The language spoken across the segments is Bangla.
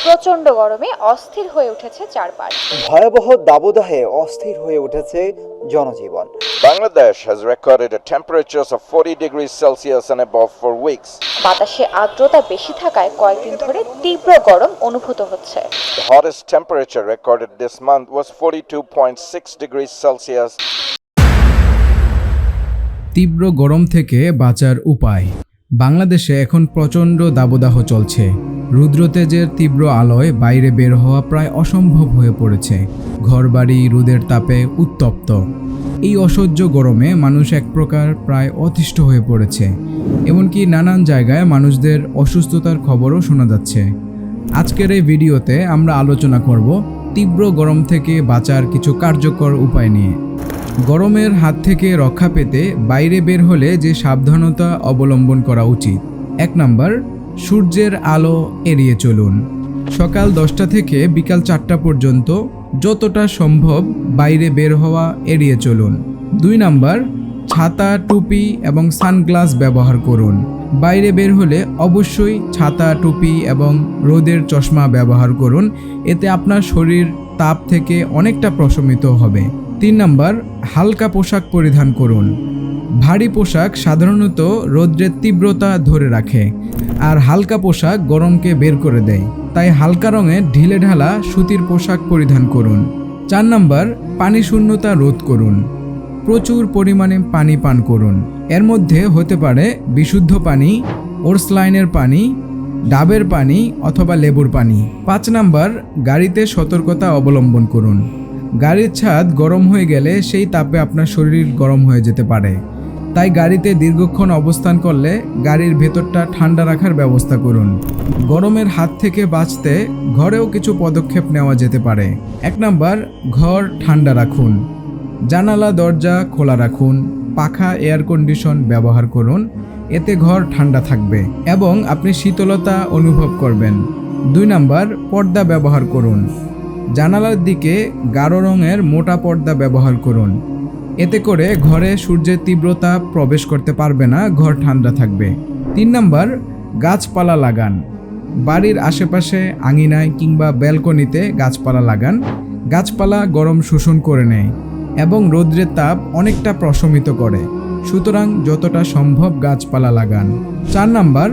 প্রচণ্ড গরমে অস্থির হয়ে উঠেছে চারপাশ। ভয়াবহ দাবদাহে অস্থির হয়ে উঠেছে জনজীবন। Bangladesh has recorded temperatures of 40 degrees Celsius and above for weeks. বাতাসে আর্দ্রতা বেশি থাকায় কয়েকদিন ধরে তীব্র গরম অনুভূত হচ্ছে। The hottest temperature recorded this month was 42.6 degrees Celsius. তীব্র গরম থেকে বাঁচার উপায়। বাংলাদেশে এখন প্রচণ্ড দাবদাহ চলছে। রুদ্রতেজের তীব্র আলোয় বাইরে বের হওয়া প্রায় অসম্ভব হয়ে পড়েছে। ঘরবাড়ি রোদের তাপে উত্তপ্ত। এই অসহ্য গরমে মানুষ এক প্রকার প্রায় অতিষ্ঠ হয়ে পড়েছে। এমনকি নানান জায়গায় মানুষদের অসুস্থতার খবরও শোনা যাচ্ছে। আজকের এই ভিডিওতে আমরা আলোচনা করব তীব্র গরম থেকে বাঁচার কিছু কার্যকর উপায় নিয়ে। গরমের হাত থেকে রক্ষা পেতে বাইরে বের হলে যে সাবধানতা অবলম্বন করা উচিত। 1 নাম্বার, সূর্যের আলো এড়িয়ে চলুন। সকাল 10টা থেকে বিকাল 4টা পর্যন্ত যতটা সম্ভব বাইরে বের হওয়া এড়িয়ে চলুন। 2 নাম্বার, ছাতা, টুপি এবং সানগ্লাস ব্যবহার করুন। বাইরে বের হলে অবশ্যই ছাতা, টুপি এবং রোদের চশমা ব্যবহার করুন। এতে আপনার শরীর তাপ থেকে অনেকটা প্রশমিত হবে। 3 নাম্বার, হালকা পোশাক পরিধান করুন। ভারী পোশাক সাধারণত রৌদ্রের তীব্রতা ধরে রাখে, আর হালকা পোশাক গরমকে বের করে দেয়। তাই হালকা রঙের ঢিলেঢালা সুতির পোশাক পরিধান করুন। 4 নাম্বার, পানি শূন্যতা রোধ করুন। প্রচুর পরিমাণে পানি পান করুন। এর মধ্যে হতে পারে বিশুদ্ধ পানি, ওরসলাইনের পানি, ডাবের পানি অথবা লেবুর পানি। 5 নাম্বার, গাড়িতে সতর্কতা অবলম্বন করুন। গাড়ির ছাদ গরম হয়ে গেলে সেই তাপে আপনার শরীর গরম হয়ে যেতে পারে। তাই গাড়িতে দীর্ঘক্ষণ অবস্থান করলে গাড়ির ভেতরটা ঠান্ডা রাখার ব্যবস্থা করুন। গরমের হাত থেকে বাঁচতে ঘরেও কিছু পদক্ষেপ নেওয়া যেতে পারে। 1 নাম্বার, ঘর ঠান্ডা রাখুন। জানালা দরজা খোলা রাখুন। পাখা, এয়ার কন্ডিশন ব্যবহার করুন। এতে ঘর ঠান্ডা থাকবে এবং আপনি শীতলতা অনুভব করবেন। 2 নাম্বার, পর্দা ব্যবহার করুন। জানালার দিকে গাঢ় রঙের মোটা পর্দা ব্যবহার করুন। এতে করে ঘরে সূর্যের তীব্রতা প্রবেশ করতে পারবে না, ঘর ঠান্ডা থাকবে। 3 নাম্বার, গাছপালা লাগান। বাড়ির আশেপাশে আঙিনায় কিংবা ব্যালকনিতে গাছপালা লাগান। গাছপালা গরম শোষণ করে নেয় এবং রৌদ্রের তাপ অনেকটা প্রশমিত করে। সুতরাং যতটা সম্ভব গাছপালা লাগান। 4 নাম্বার,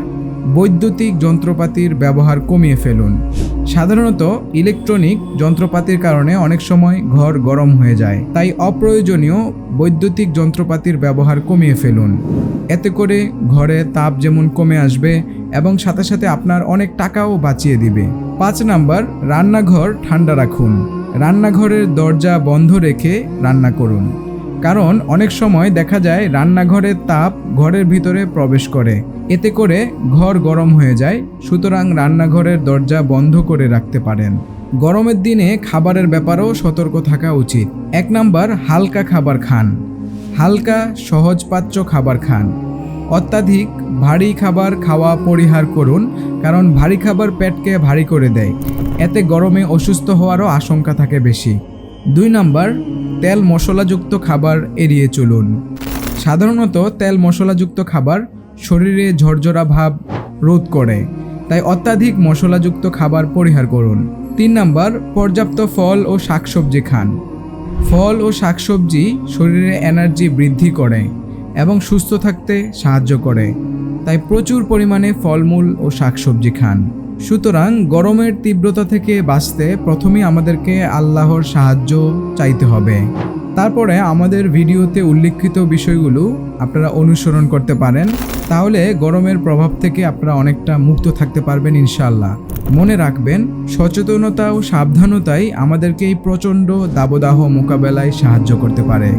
বৈদ্যুতিক যন্ত্রপাতির ব্যবহার কমিয়ে ফেলুন। সাধারণত ইলেকট্রনিক যন্ত্রপাতির কারণে অনেক সময় ঘর গরম হয়ে যায়। তাই অপ্রয়োজনীয় বৈদ্যুতিক যন্ত্রপাতির ব্যবহার কমিয়ে ফেলুন। এতে করে ঘরে তাপ যেমন কমে আসবে এবং সাথে সাথে আপনার অনেক টাকাও বাঁচিয়ে দিবে। 5 নাম্বার, রান্নাঘর ঠান্ডা রাখুন। রান্নাঘরের দরজা বন্ধ রেখে রান্না করুন, কারণ অনেক সময় দেখা যায় রান্নাঘরের তাপ ঘরের ভিতরে প্রবেশ করে। এতে করে ঘর গরম হয়ে যায়। সুতরাং রান্নাঘরের দরজা বন্ধ করে রাখতে পারেন। গরমের দিনে খাবারের ব্যাপারেও সতর্ক থাকা উচিত। 1 নাম্বার, হালকা খাবার খান। হালকা সহজপাচ্য খাবার খান। অত্যাধিক ভারী খাবার খাওয়া পরিহার করুন, কারণ ভারী খাবার পেটকে ভারী করে দেয়। এতে গরমে অসুস্থ হওয়ারও আশঙ্কা থাকে বেশি। 2 নাম্বার, তেল মশলাযুক্ত খাবার এড়িয়ে চলুন। সাধারণত তেল মশলাযুক্ত খাবার শরীরে ঝরঝরা ভাব রোধ করে, তাই অত্যাধিক মশলাযুক্ত খাবার পরিহার করুন। 3 নাম্বার, পর্যাপ্ত ফল ও শাকসবজি খান। ফল ও শাকসবজি শরীরে এনার্জি বৃদ্ধি করে এবং সুস্থ থাকতে সাহায্য করে। তাই প্রচুর পরিমাণে ফলমূল ও শাকসবজি খান। সুতরাং গরমের তীব্রতা থেকে বাঁচতে প্রথমেই আমাদেরকে আল্লাহর সাহায্য চাইতে হবে। তারপরে আমাদের ভিডিওতে উল্লেখিত বিষয়গুলো আপনারা অনুসরণ করতে পারেন। তাহলে গরমের প্রভাব থেকে আপনারা অনেকটা মুক্ত থাকতে পারবেন ইনশাআল্লাহ। মনে রাখবেন, সচেতনতা ও সাবধানতাই আমাদেরকে এই প্রচণ্ড দাবদাহ মোকাবেলায় সাহায্য করতে পারে।